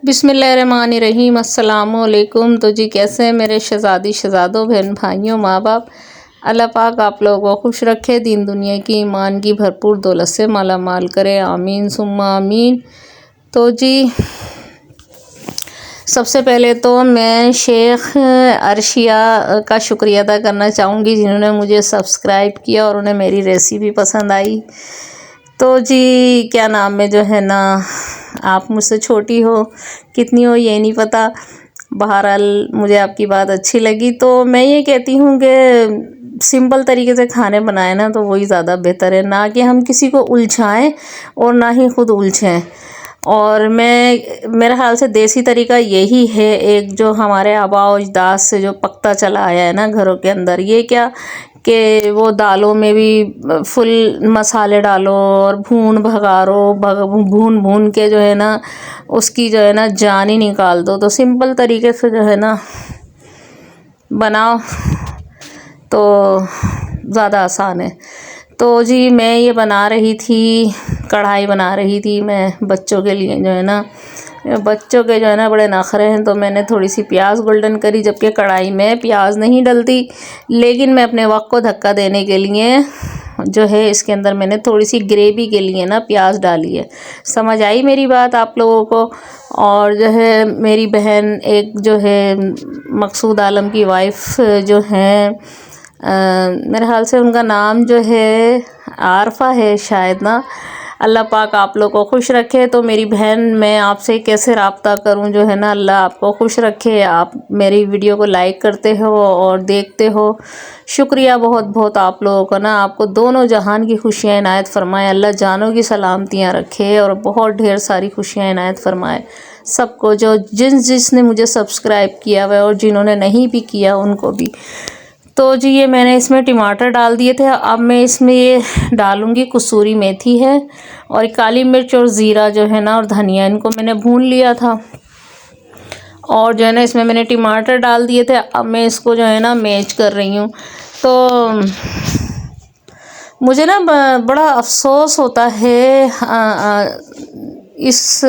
बिस्मिल्लाहिर्रहमानिर्रहीम अस्सलामुअलैकुम। तो जी कैसे हैं मेरे शहज़ादी शहज़ादों, बहन भाइयों, माँ बाप। अल्लाह पाक आप लोगों को खुश रखे, दीन दुनिया की ईमान की भरपूर दौलत से माला माल करे, आमीन सुम्मा आमीन। तो जी सबसे पहले तो मैं शेख अर्शिया का शुक्रिया अदा करना चाहूँगी जिन्होंने मुझे सब्सक्राइब किया और उन्हें मेरी रेसिपी पसंद आई। तो जी क्या नाम है जो है ना, आप मुझसे छोटी हो, कितनी हो ये नहीं पता, बहरहाल मुझे आपकी बात अच्छी लगी। तो मैं ये कहती हूँ कि सिंपल तरीके से खाने बनाए ना तो वही ज़्यादा बेहतर है, ना कि हम किसी को उलझाएं और ना ही खुद उलझें। और मेरे ख्याल से देसी तरीका यही है, एक जो हमारे आबा और अजदाद से जो पकता चला आया है ना घरों के अंदर, ये क्या कि वो दालों में भी फुल मसाले डालो और भून भून के जो है ना उसकी जो है ना जान ही निकाल दो। तो सिंपल तरीके से जो है ना बनाओ तो ज़्यादा आसान है। तो जी मैं ये बना रही थी, कढ़ाई बना रही थी मैं बच्चों के लिए जो है ना, बच्चों के जो है ना बड़े नखरे हैं, तो मैंने थोड़ी सी प्याज गोल्डन करी, जबकि कढ़ाई में प्याज नहीं डलती, लेकिन मैं अपने वक्त को धक्का देने के लिए जो है इसके अंदर मैंने थोड़ी सी ग्रेवी के लिए ना प्याज डाली है। समझ आई मेरी बात आप लोगों को? और जो है मेरी बहन एक जो है मकसूद आलम की वाइफ जो हैं, मेरे ख्याल से उनका नाम जो है आरफा है शायद ना, अल्लाह पाक आप लोग को खुश रखे। तो मेरी बहन, मैं आपसे कैसे रब्ता करूं जो है ना, अल्लाह आपको खुश रखे। आप मेरी वीडियो को लाइक करते हो और देखते हो, शुक्रिया बहुत बहुत आप लोगों का ना। आपको दोनों जहान की खुशियाँ इनायत फरमाए, अल्लाह जानों की सलामतियाँ रखे और बहुत ढेर सारी खुशियाँ इनायत फरमाए सबको, जो जिसने मुझे सब्सक्राइब किया हुआ और जिन्होंने नहीं भी किया उनको भी। तो जी ये मैंने इसमें टमाटर डाल दिए थे। अब मैं इसमें ये डालूँगी कसूरी मेथी है और काली मिर्च और ज़ीरा जो है ना और धनिया, इनको मैंने भून लिया था और जो है ना इसमें मैंने टमाटर डाल दिए थे। अब मैं इसको जो है ना मैच कर रही हूँ। तो मुझे ना बड़ा अफसोस होता है इस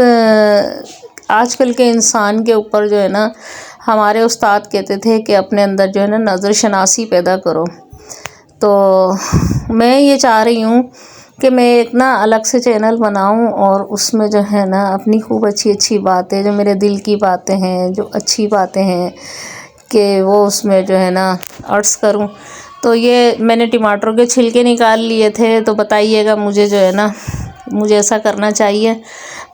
आजकल के इंसान के ऊपर जो है ना, हमारे उस्ताद कहते थे कि अपने अंदर जो है ना नज़र शनासी पैदा करो। तो मैं ये चाह रही हूँ कि मैं एक ना अलग से चैनल बनाऊँ और उसमें जो है ना अपनी खूब अच्छी अच्छी बातें, जो मेरे दिल की बातें हैं, जो अच्छी बातें हैं, कि वो उसमें जो है ना अर्ज़ करूँ। तो ये मैंने टमाटरों के छिलके निकाल लिए थे, तो बताइएगा मुझे जो है ना, मुझे ऐसा करना चाहिए।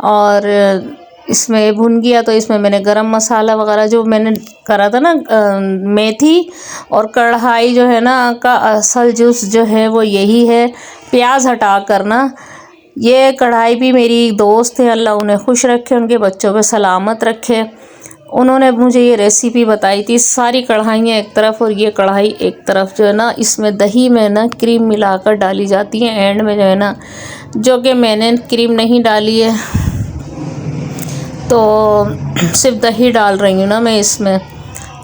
और इसमें भुन गया तो इसमें मैंने गरम मसाला वगैरह जो मैंने करा था ना, मेथी और कढ़ाई जो है ना का असल जूस जो है वो यही है, प्याज हटा करना। ये कढ़ाई भी मेरी दोस्त है, अल्लाह उन्हें खुश रखे, उनके बच्चों पे सलामत रखे। उन्होंने मुझे ये रेसिपी बताई थी। सारी कढ़ाइयाँ एक तरफ और ये कढ़ाई एक तरफ जो है ना, इसमें दही में ना क्रीम मिलाकर डाली जाती है एंड में जो है ना, जो कि मैंने क्रीम नहीं डाली है, तो सिर्फ दही डाल रही हूँ ना मैं इसमें।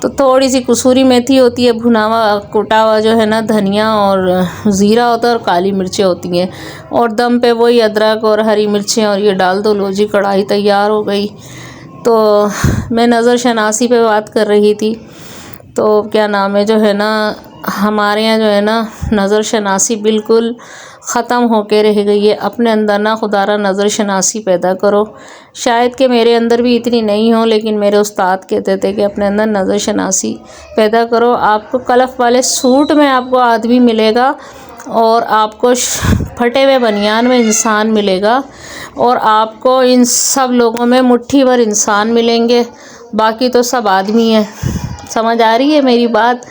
तो थोड़ी सी कसूरी मेथी होती है, भुना हुआ कुटा हुआ जो है ना धनिया और ज़ीरा होता है और काली मिर्चें होती हैं, और दम पे वही अदरक और हरी मिर्चें और ये डाल दो, लो जी कढ़ाई तैयार हो गई। तो मैं नज़र शनासी पे बात कर रही थी। तो क्या नाम है जो है ना, हमारे यहाँ जो है ना नज़र शनासी बिल्कुल ख़त्म होके रह गई है। अपने अंदर ना खुदारा नज़र शनासी पैदा करो। शायद कि मेरे अंदर भी इतनी नहीं हो, लेकिन मेरे उस्ताद कहते थे कि अपने अंदर नज़र शनासी पैदा करो। आपको कलफ वाले सूट में आपको आदमी मिलेगा और आपको फटे हुए बनियान में इंसान मिलेगा, और आपको इन सब लोगों में मुट्ठी भर इंसान मिलेंगे, बाकी तो सब आदमी हैं। समझ आ रही है मेरी बात?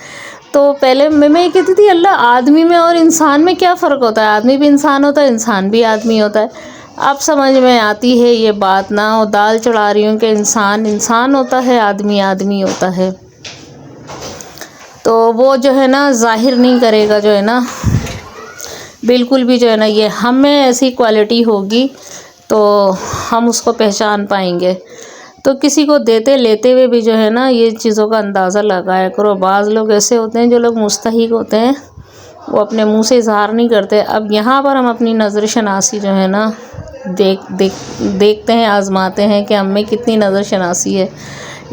तो पहले मैं ये कहती थी अल्लाह आदमी में और इंसान में क्या फ़र्क होता है, आदमी भी इंसान होता है, इंसान भी आदमी होता है। अब समझ में आती है ये बात ना, और दाल चढ़ा रही हूँ कि इंसान इंसान होता है, आदमी आदमी होता है। तो वो जो है ना ज़ाहिर नहीं करेगा जो है ना, बिल्कुल भी जो है ना, ये हम में ऐसी क्वालिटी होगी तो हम उसको पहचान पाएंगे। तो किसी को देते लेते हुए भी जो है ना ये चीज़ों का अंदाज़ा लगाया करो। बाज़ लोग ऐसे होते हैं, जो लोग मुस्तहिक होते हैं, वो अपने मुंह से इजहार नहीं करते। अब यहाँ पर हम अपनी नज़र शनासी जो है ना देखते हैं, आजमाते हैं कि हम में कितनी नज़र शनासी है।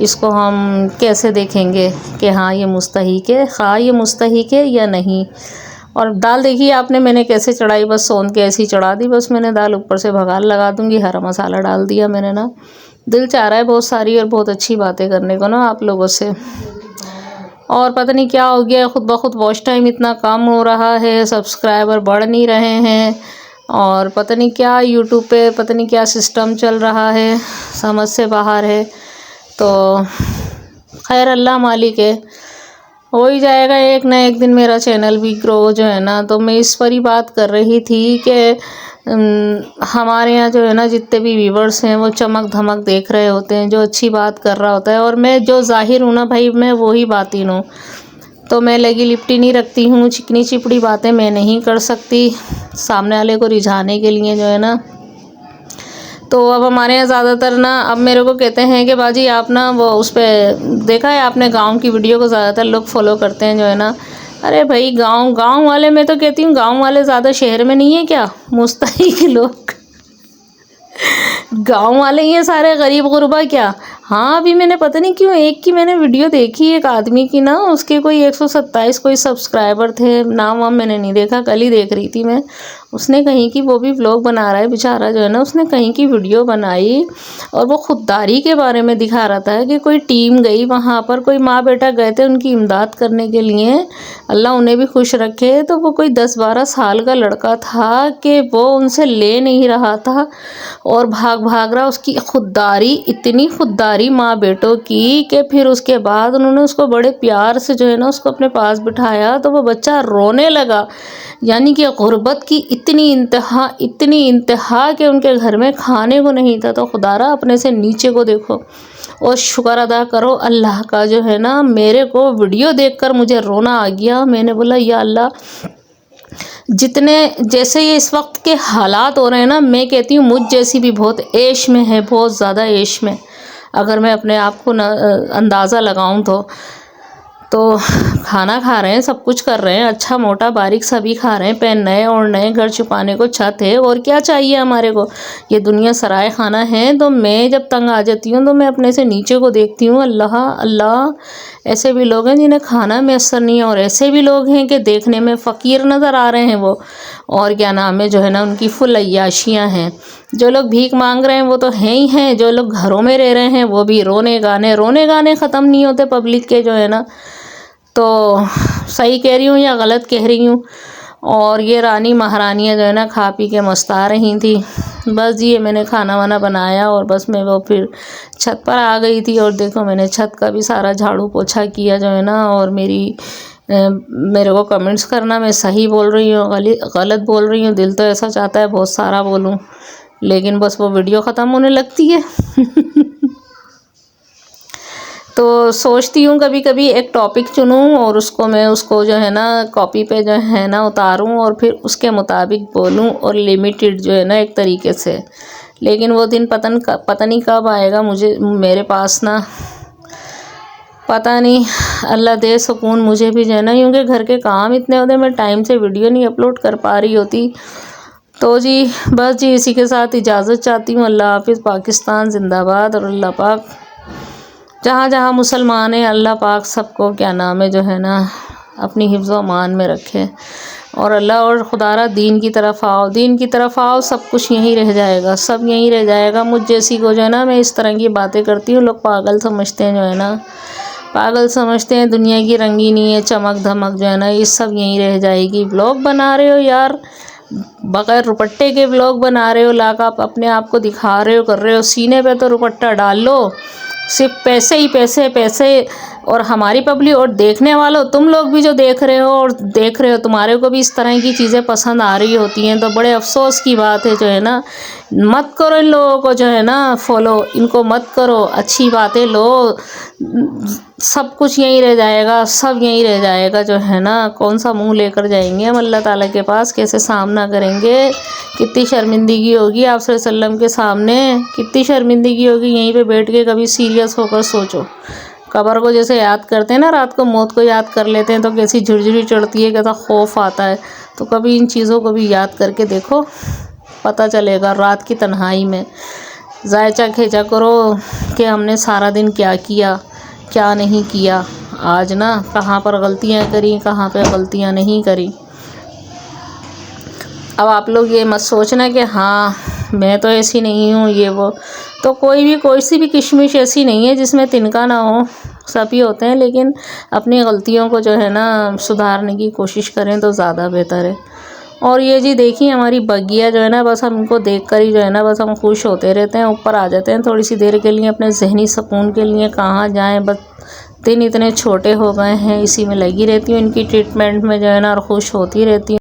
इसको हम कैसे देखेंगे कि हाँ ये मुस्तहिक है, हाँ ये मुस्तहिक है या नहीं। और दाल देखिए आपने मैंने कैसे चढ़ाई, बस सोंध के ऐसी चढ़ा दी। बस मैंने दाल ऊपर से भगाल लगा दूंगी, हरा मसाला डाल दिया मैंने ना। दिल चाह रहा है बहुत सारी और बहुत अच्छी बातें करने को ना आप लोगों से, और पता नहीं क्या हो गया, खुद ब खुद वॉच टाइम इतना कम हो रहा है, सब्सक्राइबर बढ़ नहीं रहे हैं, और पता नहीं क्या यूट्यूब पे पता नहीं क्या सिस्टम चल रहा है, समझ से बाहर है। तो खैर अल्लाह मालिक है, हो ही जाएगा एक ना एक दिन मेरा चैनल भी ग्रो जो है ना। तो मैं इस पर ही बात कर रही थी कि हमारे यहाँ जो है ना जितने भी व्यूवर्स हैं वो चमक धमक देख रहे होते हैं, जो अच्छी बात कर रहा होता है, और मैं जो जाहिर हूँ ना भाई, मैं वही बातिन हूँ। तो मैं लगी लिपटी नहीं रखती हूँ, चिकनी चिपड़ी बातें मैं नहीं कर सकती सामने वाले को रिझाने के लिए जो है ना। तो अब हमारे यहाँ ज़्यादातर ना अब मेरे को कहते हैं कि बाजी आप ना वो उस पर देखा है आपने, गांव की वीडियो को ज़्यादातर लोग फॉलो करते हैं जो है ना। अरे भाई गांव वाले, मैं तो कहती हूँ गांव वाले ज़्यादा शहर में नहीं है क्या, मुस्तहिक लोग गांव वाले ये सारे गरीब गुरबा क्या। हाँ अभी मैंने पता नहीं क्यों एक की मैंने वीडियो देखी, एक आदमी की ना, उसके कोई 127 कोई सब्सक्राइबर थे, नाम वाम मैंने नहीं देखा, कल ही देख रही थी मैं। उसने कहीं की, वो भी व्लॉग बना रहा है बेचारा जो है ना, उसने कहीं की वीडियो बनाई और वो खुददारी के बारे में दिखा रहा था कि कोई टीम गई वहाँ पर, कोई माँ बेटा गए थे उनकी इमदाद करने के लिए, अल्लाह उन्हें भी खुश रखे। तो वो कोई 10-12 साल का लड़का था कि वो उनसे ले नहीं रहा था और भाग रहा। उसकी खुददारी, इतनी खुददारी माँ बेटों की कि फिर उसके बाद उन्होंने उसको बड़े प्यार से जो है ना उसको अपने पास बिठाया तो वो बच्चा रोने लगा। यानी कि गुर्बत की इतनी इंतहा कि उनके घर में खाने को नहीं था। तो खुदारा अपने से नीचे को देखो और शुक्र अदा करो अल्लाह का जो है ना। मेरे को वीडियो देखकर मुझे रोना आ गया। मैंने बोला या अल्लाह, जितने जैसे ये इस वक्त के हालात हो रहे हैं ना, मैं कहती हूँ मुझ जैसी भी बहुत ऐश में है, बहुत ज़्यादा ऐश में, अगर मैं अपने आप को अंदाज़ा लगाऊं तो खाना खा रहे हैं, सब कुछ कर रहे हैं, अच्छा मोटा बारीक सभी खा रहे हैं, पेन नए और नए, घर छुपाने को छत है, और क्या चाहिए हमारे को। ये दुनिया सराय खाना है। तो मैं जब तंग आ जाती हूँ तो मैं अपने से नीचे को देखती हूँ, अल्लाह अल्लाह, ऐसे भी लोग हैं जिन्हें खाना मैसर नहीं है, और ऐसे भी लोग हैं कि देखने में फ़कीर नज़र आ रहे हैं वो, और क्या नाम है जो है ना उनकी फुल अय्याशियाँ हैं। जो लोग भीख मांग रहे हैं वो तो हैं ही हैं, जो लोग घरों में रह रहे हैं वो भी रोने गाने ख़त्म नहीं होते पब्लिक के जो है ना। तो सही कह रही हूँ या गलत कह रही हूँ। और ये रानी महारानियाँ जो है ना खा पी के मस्ता रही थी। बस ये मैंने खाना वाना बनाया और बस मैं वो फिर छत पर आ गई थी, और देखो मैंने छत का भी सारा झाड़ू पोछा किया जो है ना। और मेरे को कमेंट्स करना मैं सही बोल रही हूँ गलत बोल रही हूँ, दिल तो ऐसा चाहता है बहुत सारा बोलूँ, लेकिन बस वो वीडियो ख़त्म होने लगती है तो सोचती हूँ कभी कभी एक टॉपिक चुनूँ और उसको जो है ना कॉपी पे जो है ना उतारूँ और फिर उसके मुताबिक बोलूँ, और लिमिटेड जो है ना एक तरीके से। लेकिन वो दिन पता नहीं कब आएगा मेरे पास ना, पता नहीं। अल्लाह दे सुकून मुझे भी जो है ना, क्योंकि घर के काम इतने होते, मैं टाइम से वीडियो नहीं अपलोड कर पा रही होती। तो जी बस जी इसी के साथ इजाज़त चाहती हूँ। अल्लाह हाफिज़, पाकिस्तान जिंदाबाद। और अल्लाह पाक जहाँ जहाँ मुसलमान हैं, अल्लाह पाक सबको क्या नाम है जो है ना अपनी हिफ्ज़ व अमान में रखे। और अल्लाह और खुदारा दीन की तरफ आओ, सब कुछ यहीं रह जाएगा, सब यहीं रह जाएगा। मुझ जैसी को जो है ना, मैं इस तरह की बातें करती हूँ, लोग पागल समझते हैं जो है ना, पागल समझते हैं। दुनिया की रंगीनी है, चमक धमक जो है ना, ये सब यहीं रह जाएगी। व्लॉग बना रहे हो यार, बगैर रुपट्टे के व्लॉग बना रहे हो, लाक आप अपने आप को दिखा रहे हो, कर रहे हो, सीने पे तो रुपट्टा डाल लो। सिर्फ पैसे ही पैसे। और हमारी पब्लिक और देखने वालों, तुम लोग भी जो देख रहे हो तुम्हारे को भी इस तरह की चीज़ें पसंद आ रही होती हैं, तो बड़े अफसोस की बात है जो है ना। मत करो इन लोगों को जो है ना फॉलो, इनको मत करो, अच्छी बातें लो, सब कुछ यहीं रह जाएगा, सब यहीं रह जाएगा जो है ना। कौन सा मुंह लेकर जाएंगे हम अल्लाह ताला के पास, कैसे सामना करेंगे, कितनी शर्मिंदगी होगी आप सल्लल्लाहु अलैहि वसल्लम के सामने, कितनी शर्मिंदगी होगी। यहीं पे बैठ के कभी सीरियस होकर सोचो, कब्र को जैसे याद करते हैं ना, रात को मौत को याद कर लेते हैं तो कैसी झुरझुरी चढ़ती है, कैसा खौफ आता है। तो कभी इन चीज़ों को भी याद करके देखो। पता चलेगा रात की तन्हाई में। जायचा खींचा करो कि हमने सारा दिन क्या किया, क्या नहीं किया। आज ना कहाँ पर गलतियाँ करी, कहाँ पर गलतियाँ नहीं करी। अब आप लोग ये मत सोचना कि हाँ मैं तो ऐसी नहीं हूँ, ये वो। तो कोई सी भी किशमिश ऐसी नहीं है जिसमें तिनका ना हो, सभी होते हैं। लेकिन अपनी गलतियों को जो है ना सुधारने की कोशिश करें तो ज़्यादा बेहतर है। और ये जी देखिए हमारी बगिया जो है ना, बस हमको देख कर ही जो है ना बस हम खुश होते रहते हैं, ऊपर आ जाते हैं थोड़ी सी देर के लिए अपने जहनी सुकून के लिए। कहाँ जाएं, बस दिन इतने छोटे हो गए हैं, इसी में लगी रहती हूँ, इनकी ट्रीटमेंट में जो है ना और खुश होती रहती हूँ।